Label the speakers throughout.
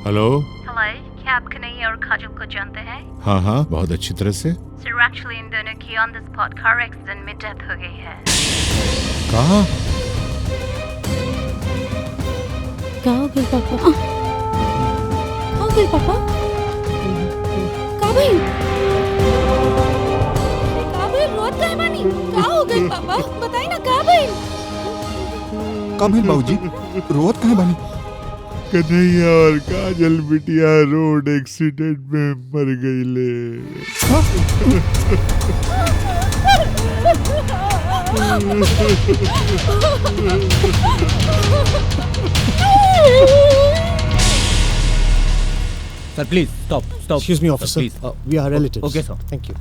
Speaker 1: Hello.
Speaker 2: Hello, क्या आप कन्हैया और काजल को जानते हैं?
Speaker 1: हाँ हाँ, बहुत अच्छी तरह से।
Speaker 2: सर एक्चुअली इन दोनों की on the spot car accident में डेथ हो गई है।
Speaker 1: कहाँ?
Speaker 3: कहाँ हो गई पापा? कहाँ हो गई पापा? कहाँ भाई? कहाँ भाई? रोज कहाँ बानी? कहाँ हो गई पापा? बताई ना कहाँ भाई?
Speaker 4: कहाँ भाई बाबूजी? रोज कहाँ बानी?
Speaker 1: कन्हैया और काजल बिटिया रोड एक्सीडेंट में मर गई ले।
Speaker 5: Sir, please stop.
Speaker 6: Excuse me, officer.
Speaker 5: Please.
Speaker 6: We are relatives.
Speaker 5: Okay, sir.
Speaker 6: Thank you.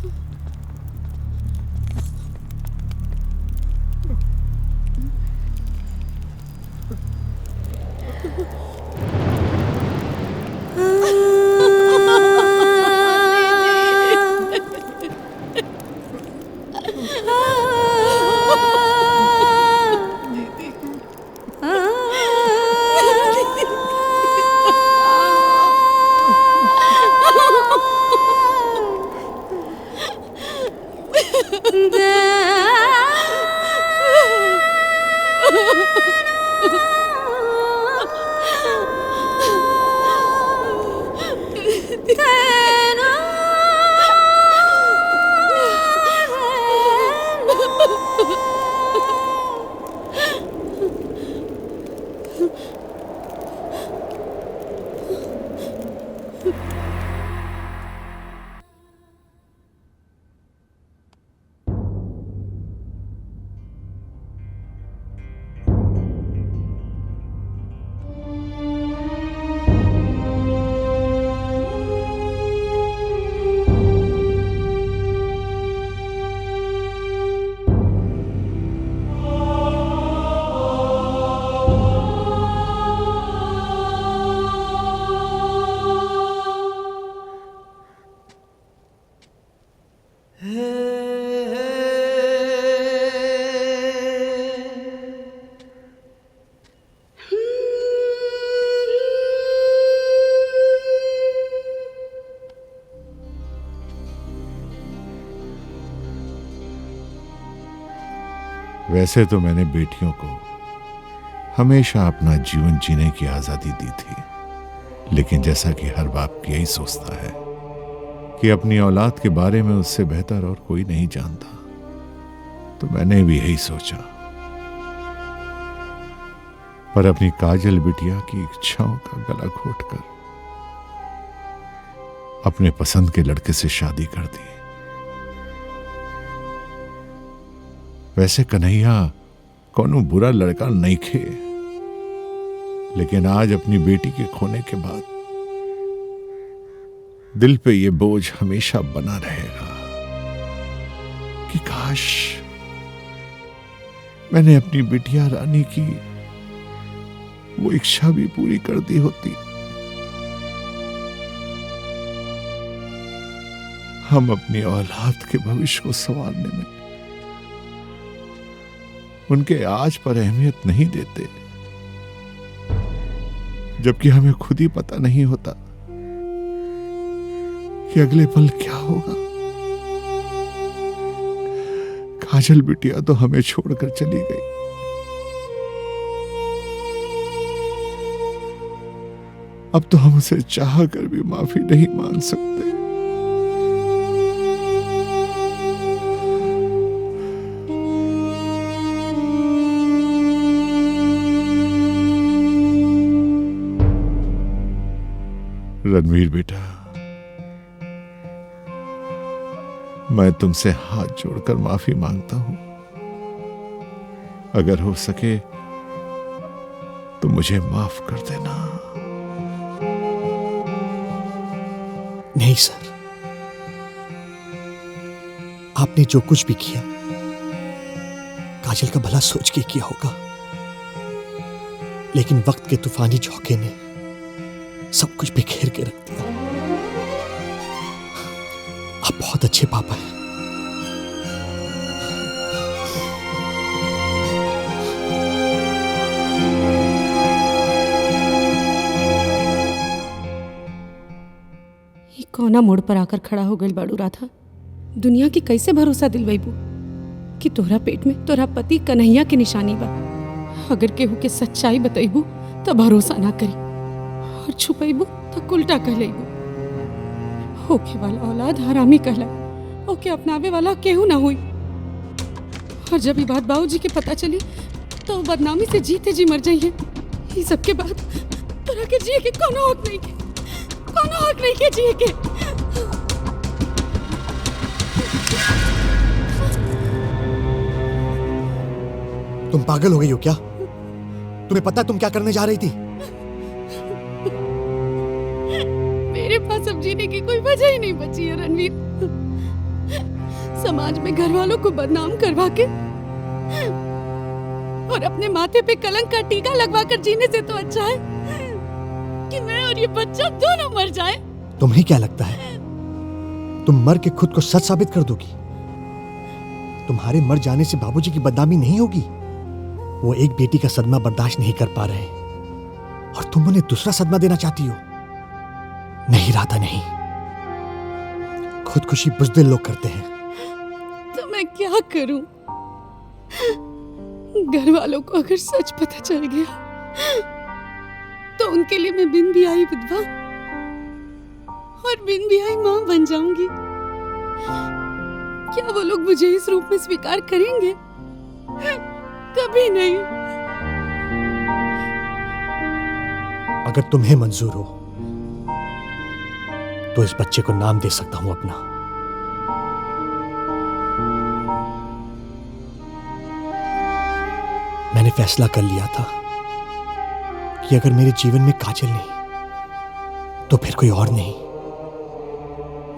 Speaker 1: वैसे तो मैंने बेटियों को हमेशा अपना जीवन जीने की आजादी दी थी, लेकिन जैसा कि हर बाप यही सोचता है कि अपनी औलाद के बारे में उससे बेहतर और कोई नहीं जानता, तो मैंने भी यही सोचा। पर अपनी काजल बिटिया की इच्छाओं का गला घोटकर अपने पसंद के लड़के से शादी कर दी। वैसे कन्हैया कौनो बुरा लड़का नहीं खे, लेकिन आज अपनी बेटी के खोने के बाद दिल पे ये बोझ हमेशा बना रहेगा कि काश मैंने अपनी बिटिया रानी की वो इच्छा भी पूरी कर दी होती। हम अपनी औलाद के भविष्य को संवारने में उनके आज पर अहमियत नहीं देते, जबकि हमें खुद ही पता नहीं होता कि अगले पल क्या होगा। काजल बिटिया तो हमें छोड़कर चली गई। अब तो हम उसे चाह कर भी माफी नहीं मांग सकते। रणवीर बेटा, मैं तुमसे हाथ जोड़कर माफी मांगता हूं। अगर हो सके तो मुझे माफ कर देना।
Speaker 6: नहीं सर, आपने जो कुछ भी किया काजल का भला सोच के किया होगा, लेकिन वक्त के तूफानी झोंके ने सब कुछ बिखेर के रख दिया। आप बहुत अच्छे पापा हैं।
Speaker 3: ये कौना मोड़ पर आकर खड़ा हो गई बाड़ू राधा। दुनिया की कैसे भरोसा दिलवाइबू कि तोहरा पेट में तोहरा पति कन्हैया के निशानी बा। अगर केहू के सच्चाई बतैबू तो भरोसा ना करी और छुपैबू तो उल्टा कहलेबू। होके वाला औलाद हरामी कहला, ओके अपनावे वाला केहू ना हुई। और जब ये बात बाबूजी के पता चली तो बदनामी से जीते जी मर जाइए। ये सब के बाद तोरा के जिए के कोनो हक नहीं के, कोनो हक नहीं के जिए के।
Speaker 6: तुम पागल हो गई हो क्या? तुम्हें पता है तुम क्या करने जा रही थी?
Speaker 3: मेरे पास अब जीने की कोई वजह ही नहीं बची है रणवीर। समाज में घर वालों को बदनाम करवा के और अपने माथे पे कलंक का टीका लगवा कर जीने से तो अच्छा है कि मैं और ये बच्चा दोनों मर जाएं।
Speaker 6: तुम्हें क्या लगता है तुम मर के खुद को सच साबित कर दोगी? तुम्हारे मर जाने से बाबूजी की बदनामी नहीं होगी। वो एक बेटी का सदमा बर्दाश्त नहीं कर पा रहे और तुम उन्हें दूसरा सदमा देना चाहती हो। नहीं राधा, नहीं। खुदकुशी बुज़दिल लोग करते हैं।
Speaker 3: तो मैं क्या करूं? घर वालों को अगर सच पता चल गया तो उनके लिए मैं बिन बियाही विधवा और बिन बियाही मां बन जाऊंगी। क्या वो लोग मुझे इस रूप में स्वीकार करेंगे? कभी नहीं।
Speaker 6: अगर तुम्हें मंजूर हो तो इस बच्चे को नाम दे सकता हूं अपना। मैंने फैसला कर लिया था कि अगर मेरे जीवन में काजल नहीं तो फिर कोई और नहीं।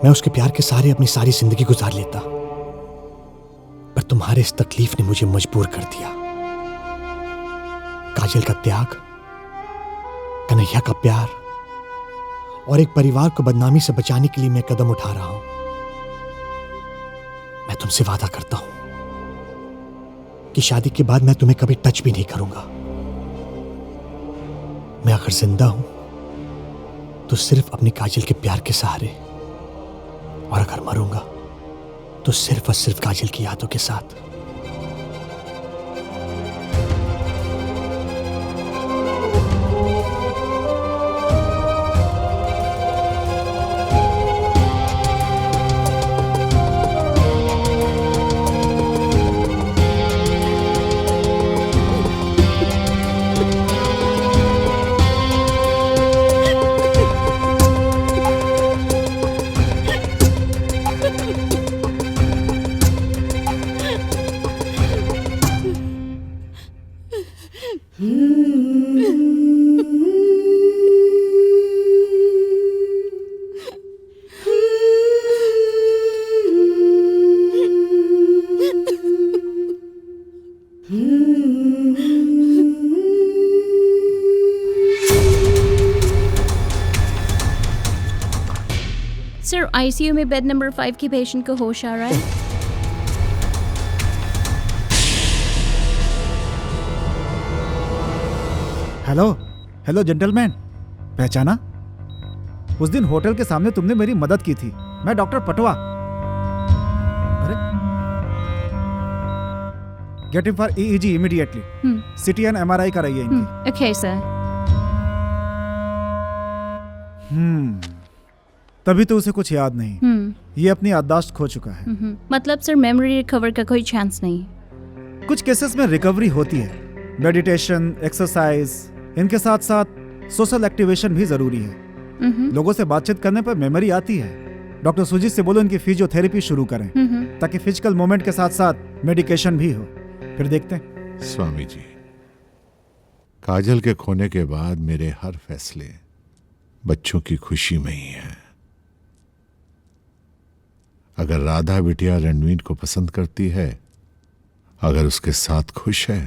Speaker 6: मैं उसके प्यार के सहारे अपनी सारी जिंदगी गुजार लेता, पर तुम्हारे इस तकलीफ ने मुझे मजबूर कर दिया। काजल का त्याग, कन्हैया का प्यार और एक परिवार को बदनामी से बचाने के लिए मैं कदम उठा रहा हूं। मैं तुमसे वादा करता हूं कि शादी के बाद मैं तुम्हें कभी टच भी नहीं करूंगा। मैं अगर जिंदा हूं तो सिर्फ अपनी काजल के प्यार के सहारे, और अगर मरूंगा तो सिर्फ और सिर्फ काजल की यादों के साथ।
Speaker 7: सर, आईसीयू में बेड नंबर 5 के पेशेंट को होश आ रहा है।
Speaker 8: हेलो जेंटलमैन, पहचाना? उस दिन होटल के सामने तुमने मेरी मदद की थी। मैं डॉक्टर पटवा। अरे, get him for EEG immediately. सीटी एंड एमआरआई कराइए इनकी।
Speaker 7: Okay sir.
Speaker 8: तभी तो उसे कुछ याद नहीं। ये अपनी याददाश्त खो चुका है।
Speaker 7: मतलब सर, मेमोरी रिकवर का कोई चांस नहीं?
Speaker 8: कुछ केसेस में रिकवरी होती है। मेडिटेशन, एक्सरसाइज, इनके साथ साथ सोशल एक्टिवेशन भी जरूरी है। लोगों से बातचीत करने पर मेमोरी आती है। डॉक्टर सुजीत से बोलो इनकी फिजियोथेरेपी शुरू करें ताकि फिजिकल मूवमेंट के साथ साथ मेडिकेशन भी हो। फिर देखते हैं।
Speaker 1: स्वामी जी, काजल के खोने के बाद मेरे हर फैसले बच्चों की खुशी में ही है। अगर राधा बिटिया रणवीर को पसंद करती है, अगर उसके साथ खुश है,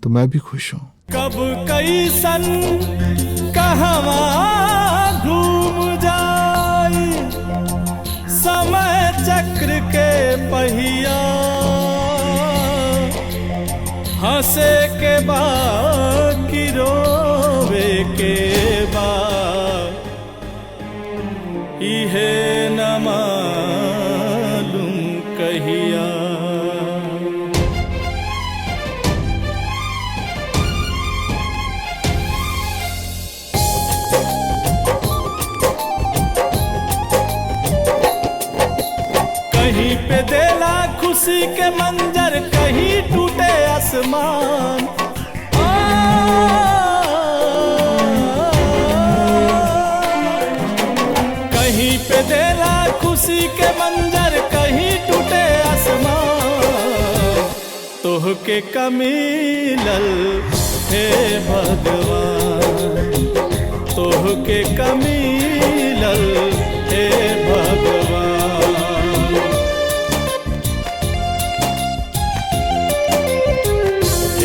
Speaker 1: तो मैं भी खुश हूं।
Speaker 9: कब कैसन कहवा घूम जाई, समय चक्र के पहिया, हंसे के बाद कि रोवे के बाद, इहे न मालूम कहिया। कहीं पे देला खुशी के मंजर, कहीं टूटे आसमान। कहीं पे देला खुशी के मंजर, कहीं टूटे आसमान। तोह के कमीलल हे भगवान, तोह के कमीलल हे भगवान।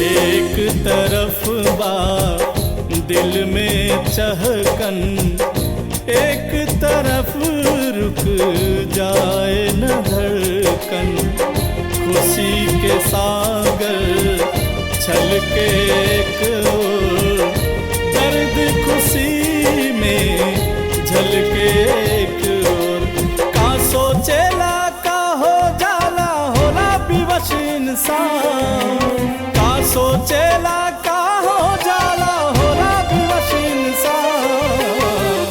Speaker 9: एक तरफ बा दिल में चहकन, एक तरफ रुक जाए न धड़कन। खुशी के सागर छलके एक ओर, दर्द खुशी में झलके एक ओर। का सोचेला का हो जाला, होला विवश इंसान। का सोचेला का हो जाला, होला विवश इंसान।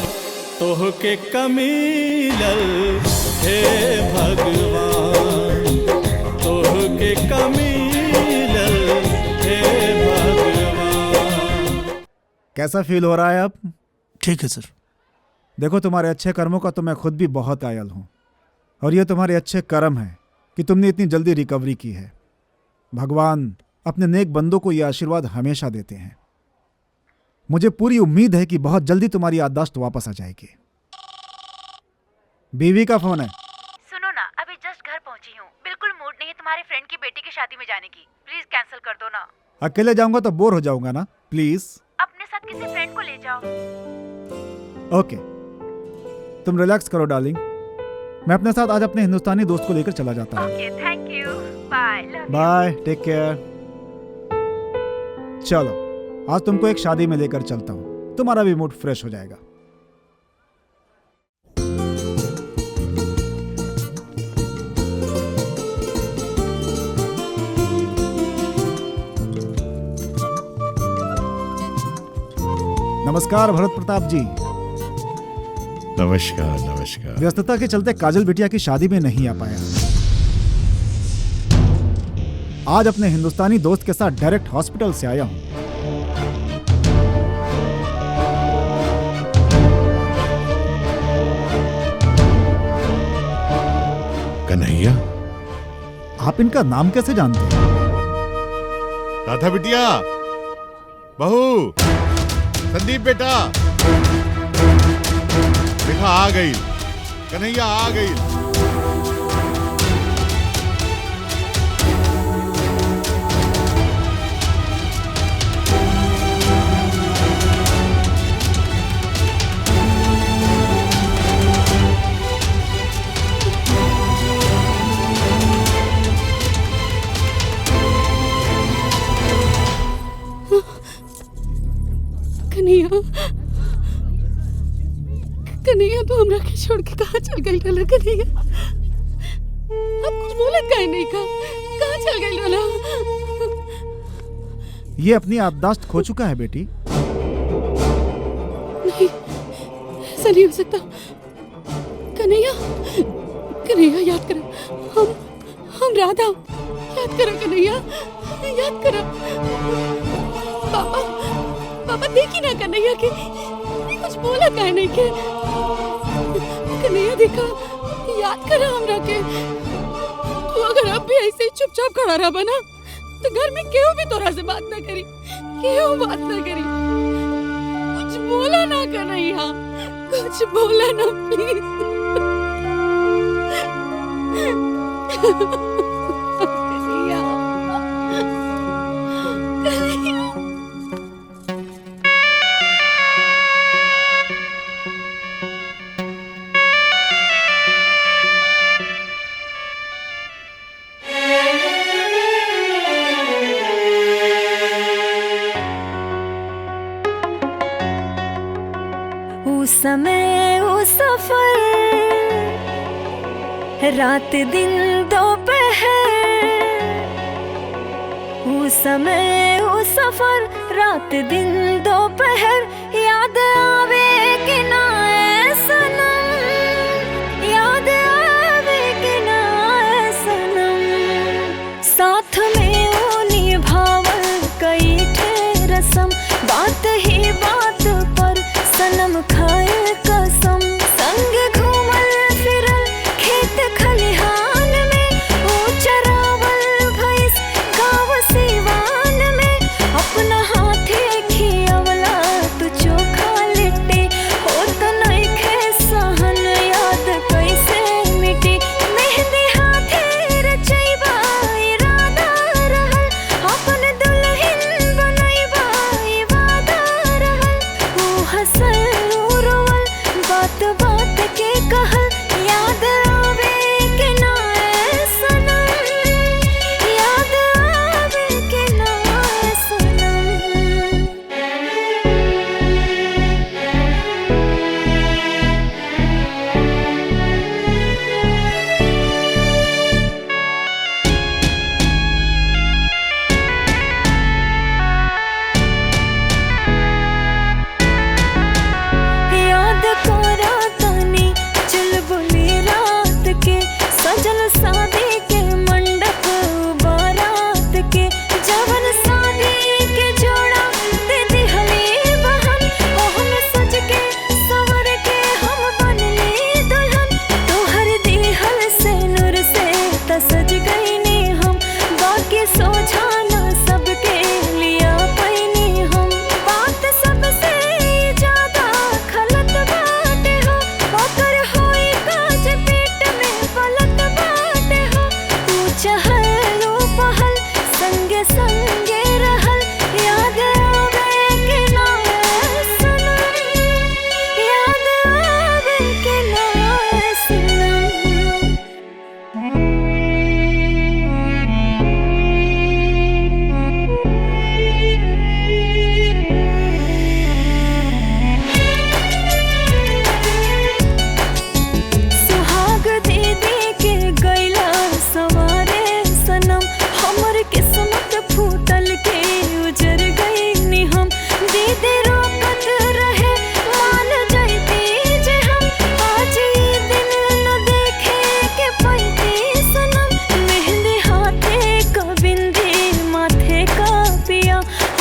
Speaker 9: तोह के कमीलल हे भगवान, तोह के कमीलल हे भगवान।
Speaker 8: कैसा फील हो रहा है अब?
Speaker 5: ठीक है सर।
Speaker 8: देखो, तुम्हारे अच्छे कर्मों का तो मैं खुद भी बहुत कायल हूँ, और ये तुम्हारे अच्छे कर्म हैं कि तुमने इतनी जल्दी रिकवरी की है। भगवान अपने नेक बंदों को ये आशीर्वाद हमेशा देते हैं। मुझे पूरी उम्मीद है कि बहुत जल्दी तुम्हारी याददाश्त वापस आ जाएगी। बीवी का फोन है।
Speaker 2: सुनो ना, अभी जस्ट घर पहुंची हूँ। बिल्कुल मूड नहीं है तुम्हारे फ्रेंड की बेटी की शादी में जाने की। प्लीज कैंसिल कर दो ना।
Speaker 8: अकेले जाऊंगा तो बोर हो जाऊंगा ना, प्लीज।
Speaker 2: अपने साथ किसी फ्रेंड को ले जाओ।
Speaker 8: ओके, तुम रिलैक्स करो डार्लिंग। मैं अपने साथ आज अपने हिंदुस्तानी दोस्त को लेकर चला जाता हूँ।
Speaker 2: Okay, thank you, bye, love you.
Speaker 8: Bye, take care. चलो, आज तुमको एक शादी में लेकर चलता हूँ, तुम्हारा भी मूड फ्रेश हो जाएगा। नमस्कार भरत प्रताप जी।
Speaker 1: नमस्कार नमस्कार।
Speaker 8: व्यस्तता के चलते काजल बिटिया की शादी में नहीं आ पाया। आज अपने हिंदुस्तानी दोस्त के साथ डायरेक्ट हॉस्पिटल से आया हूं।
Speaker 1: कन्हैया,
Speaker 8: आप इनका नाम कैसे जानते हैं?
Speaker 1: राधा बिटिया, बहू, संदीप बेटा, देखा आ गई, कन्हैया आ गई।
Speaker 3: कन्हैया तो हमरा के छोड़ के कहाँ चल गई रहला? कन्हैया अब कुछ बोलत काहे नहीं का? कहाँ चल गई रहला?
Speaker 8: ये अपनी याददाश्त खो चुका है बेटी।
Speaker 3: नहीं, ऐसा नहीं हो सकता। कन्हैया, कन्हैया याद करो, हम राधा। याद करो कन्हैया, याद करो। पापा, पापा देखी ना कन्हैया के कुछ बोला काहे नहीं के? कन्हैया देखा, याद करा हमरा के। तू अगर अब भी ऐसे ही चुपचाप खड़ा रहा बना तो घर में केहू भी तोरा से बात ना करी, केहू बात ना करी। कुछ बोला ना कन्हैया, कुछ बोला ना प्लीज। कन्हैया, कन्हैया।
Speaker 10: उस समय उस सफर रात दिन दोपहर, वो समय वो सफर, रात दिन दोपहर याद आवे कि ना ऐ सनम, याद आवे कि ना ऐ सनम। साथ में वो निभावल कई ठे रस्म, बात ही बात पर सनम खाए कसम। संग घूमल फिरल खेत खलिहान में, वो चरावल भैंस गाँव सिवान में, अपना हाथे खियावला तू चोखा लिट्टी, होत नइखे सहन याद कैसे मिटी। मेहंदी हाथे रचैबा इरादा रहल, अपन दुल्हन बनैबा ई वादा रहल। वो हंसल वो रोवल बात बात के कहल, याद आवे कि ना ऐ सनम, याद आवे कि ना ऐ सनम। याद करा तनी चुलबुली रात के, सजल शादी के मंडप बारात के, जवन शादी के जोड़ा दे दिहली बहन, ओहमे सज के संवर के हम बनली दुल्हन। तोहर दिहल से नूर से त सज गईनी हम, बाकी सोझा ना सबके लिया पैनी हम। बात सबसे ज्यादा खलत बाटे हो, ओकर होई काज पेट में पलत बाटे हो। तू चहल वो पहल संगे संगे रहल, याद आवे कि ना ऐ सनम, याद आवे कि ना ऐ सनम। सुहाग दीदी के गैला सवारे सनम, हमर किस्मत फूटल के उजर गईनी हम। दीदी रोकत रहे मान जैती जे हम, आज ई दिन न देखे के पैती सनम। मेहंदी हाथे का बिंदी माथे का पिया,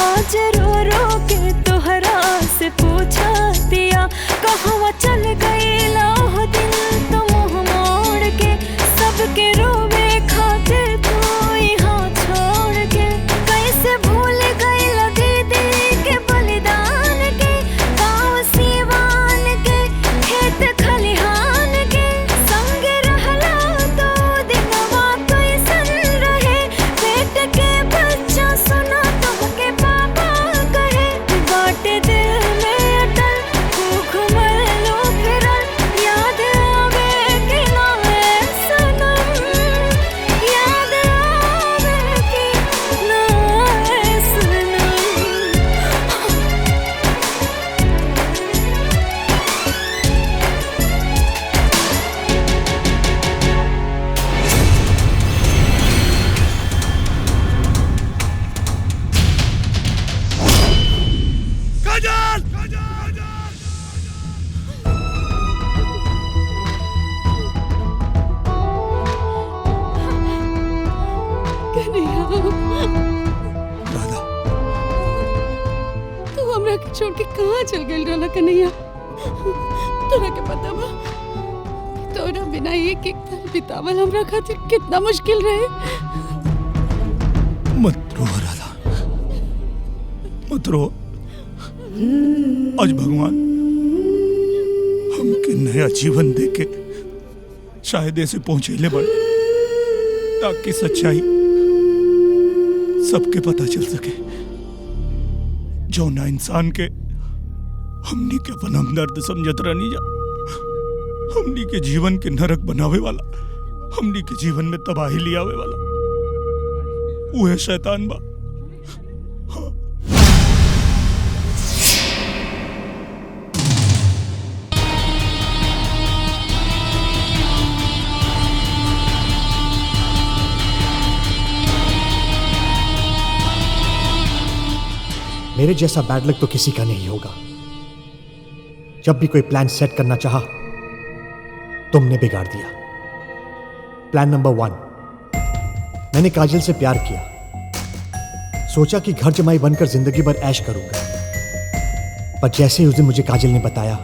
Speaker 10: आज रो रो के तोहरा से पूछा दिया, कहवा चल गईला ओ दिन तो मुँह मोड़ के। सबके रोवे खातिर तू यहाँ छोड़ के, कैसे भूल गईला दीदी के बलिदान के, गाँव सिवान के खेत खलिहान के। संग रहला तो दिनवा कैसन रहे, पेट के बच्चा सुना तोहके पापा कहे। बाटे दिल में अटल तू घुमलो फिरल, याद आवे कि ना ऐ सनम, याद आवे कि ना ऐ सनम।
Speaker 3: कन्हैया,
Speaker 4: राधा,
Speaker 3: तू हमरा के छोड़ के कहाँ चल गई रहला कन्हैया? तोरा के पता बा कि तोरा बिना एक एक पल बितावल हमरा खातिर कितना मुश्किल रहे।
Speaker 4: मत रो राधा, मत रो। आज भगवान हमके नया जीवन देके शायद ऐसे पहुंचे बड़े, ताकि सच्चाई सबके पता चल सके। जो ना इंसान के हमनी के अपन हमदर्द समझत रहनी जा, हमनी के जीवन के नरक बनावे वाला, हमनी के जीवन में तबाही ले आवे वाला वो है शैतान बा।
Speaker 6: मेरे जैसा बैड लक तो किसी का नहीं होगा। जब भी कोई प्लान सेट करना चाहा, तुमने बिगाड़ दिया। प्लान नंबर 1, मैंने काजल से प्यार किया। सोचा कि घर जमाई बनकर जिंदगी भर ऐश करूंगा, पर जैसे ही उस दिन मुझे काजल ने बताया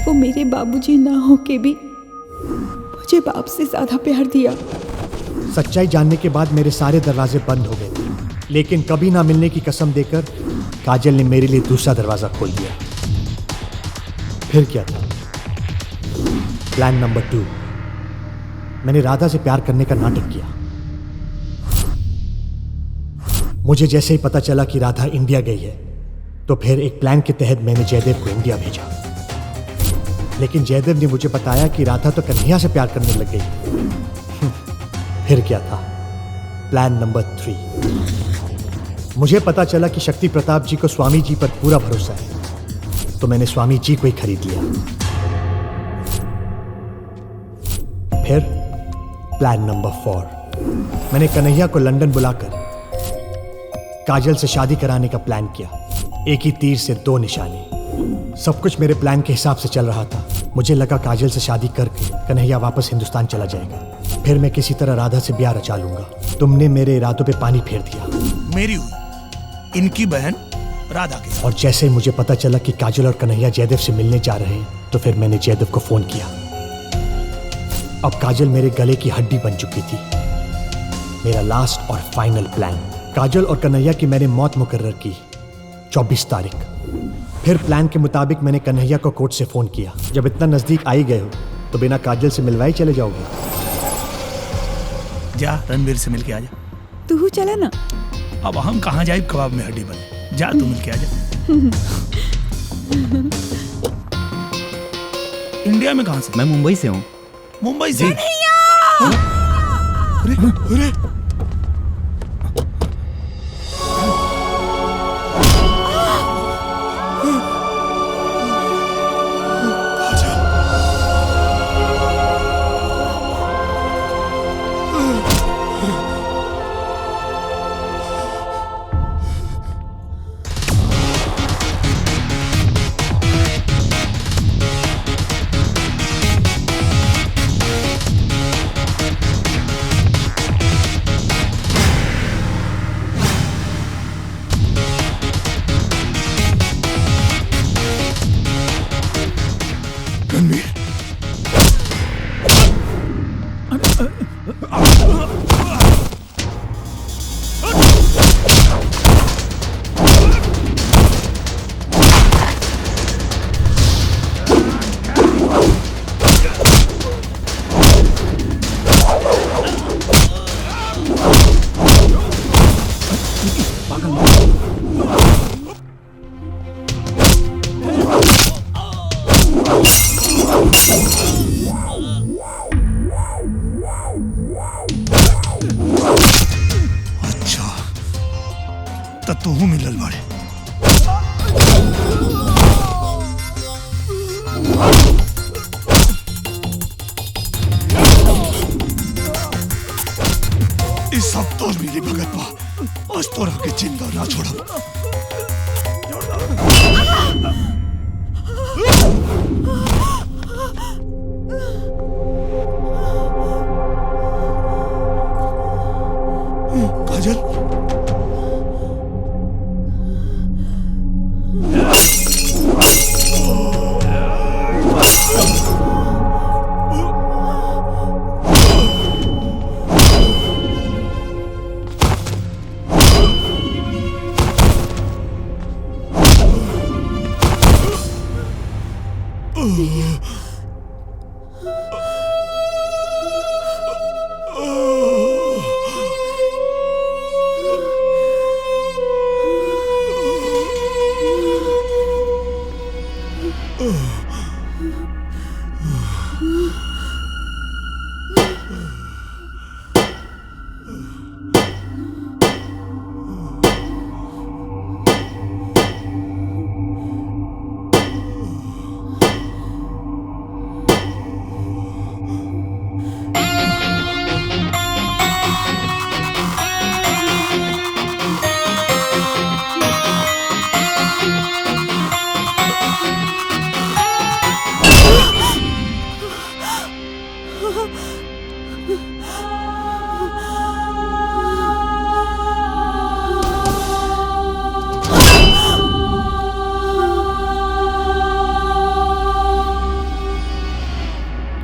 Speaker 3: वो मेरे बाबूजी ना हो के भी मुझे बाप से ज्यादा प्यार दिया।
Speaker 6: सच्चाई जानने के बाद मेरे सारे दरवाजे बंद हो गए थे, लेकिन कभी ना मिलने की कसम देकर काजल ने मेरे लिए दूसरा दरवाजा खोल दिया। फिर क्या था? प्लान नंबर 2, मैंने राधा से प्यार करने का नाटक किया। मुझे जैसे ही पता चला कि राधा इंडिया गई है, तो फिर एक प्लान के तहत मैंने जयदेव को इंडिया भेजा। लेकिन जयदेव ने मुझे बताया कि राधा तो कन्हैया से प्यार करने लग गई। फिर क्या था? प्लान नंबर 3, मुझे पता चला कि शक्ति प्रताप जी को स्वामी जी पर पूरा भरोसा है, तो मैंने स्वामी जी को ही खरीद लिया। फिर प्लान नंबर 4, मैंने कन्हैया को लंदन बुलाकर काजल से शादी कराने का प्लान किया। एक ही तीर से 2 निशाने। सब कुछ मेरे प्लान के हिसाब से चल रहा था। मुझे लगा काजल से शादी करके कन्हैया वापस हिंदुस्तान चला जाएगा, फिर मैं किसी तरह राधा से ब्याह रचा लूंगा। तुमने मेरे इरादों पे पानी फेर दिया।
Speaker 4: मेरी हुई, इनकी बहन राधा के साथ।
Speaker 6: और जैसे ही मुझे पता चला कि काजल और कन्हैया जयदेव से मिलने जा रहे हैं, तो फिर मैंने जयदेव को फोन किया। अब काजल मेरे गले की हड्डी बन चुकी थी। मेरा लास्ट और फाइनल प्लान, काजल और कन्हैया की मैंने मौत मुकर्रर की 24 तारीख। फिर प्लान के मुताबिक मैंने कन्हैया को कोर्ट से फोन किया। जब इतना नजदीक आ ही गए हो, तो बिना काजल से मिलवाए चले जाओगे?
Speaker 4: जा रणवीर से मिलके आजा।
Speaker 3: तू चला ना।
Speaker 4: अब हम कहाँ जाए कबाब में हड्डी बने। जा तू मिलके आजा। इंडिया में कहाँ से?
Speaker 5: मैं मुंबई से हूँ।
Speaker 4: मुंबई से? अरे अरे तू मिलल बाड़े। इस सब तो मेरी भगत बा। आज तो के जिंदा ना छोड़ा। काजल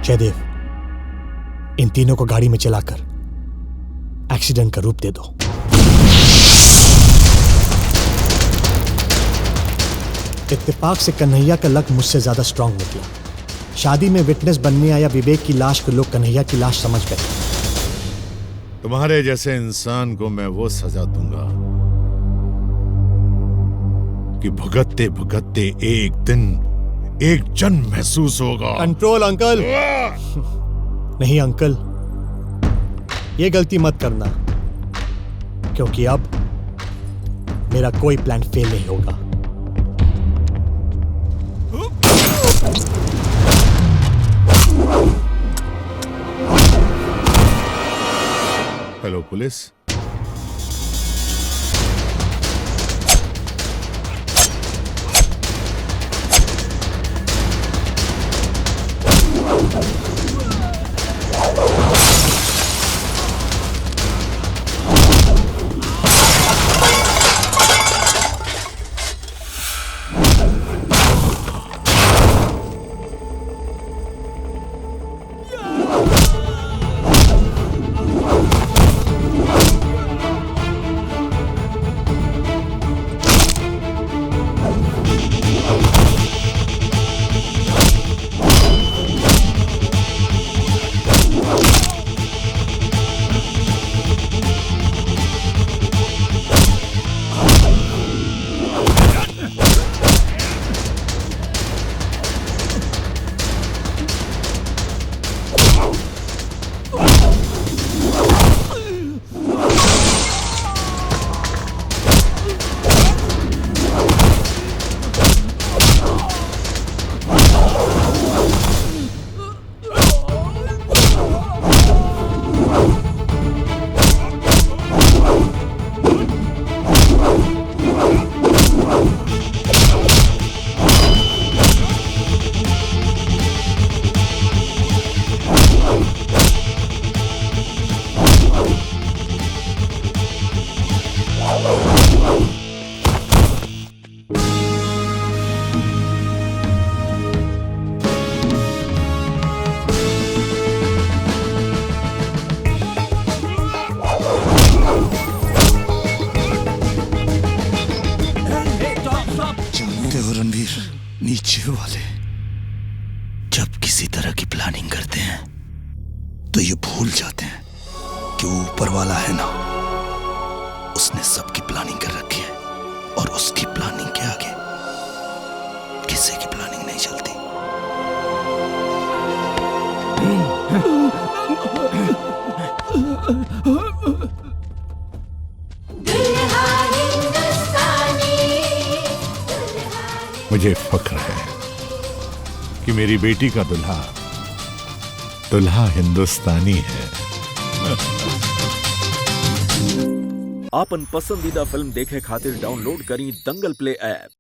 Speaker 6: जयदेव, इन तीनों को गाड़ी में चलाकर एक्सीडेंट का रूप दे दो। इत्तेफाक से कन्हैया का लक मुझसे ज्यादा स्ट्रांग निकला। शादी में विटनेस बनने आया विवेक की लाश को लोग कन्हैया की लाश समझ गए।
Speaker 1: तुम्हारे जैसे इंसान को मैं वो सजा दूंगा कि भुगतते भुगतते एक दिन एक जन्म महसूस होगा।
Speaker 6: Control uncle. नहीं अंकल, ये गलती मत करना, क्योंकि अब मेरा कोई प्लान फेल नहीं होगा।
Speaker 1: Hello police.
Speaker 4: नीचे वाले जब किसी तरह की प्लानिंग करते हैं तो ये भूल जाते हैं कि वो ऊपर वाला है ना, उसने सबकी प्लानिंग कर रखी है और उसकी प्लानिंग के आगे किसी की प्लानिंग नहीं चलती।
Speaker 1: मुझे फख्र है कि मेरी बेटी का दुल्हा हिंदुस्तानी है।
Speaker 11: आपन पसंदीदा फिल्म देखे खातिर डाउनलोड करी दंगल प्ले ऐप।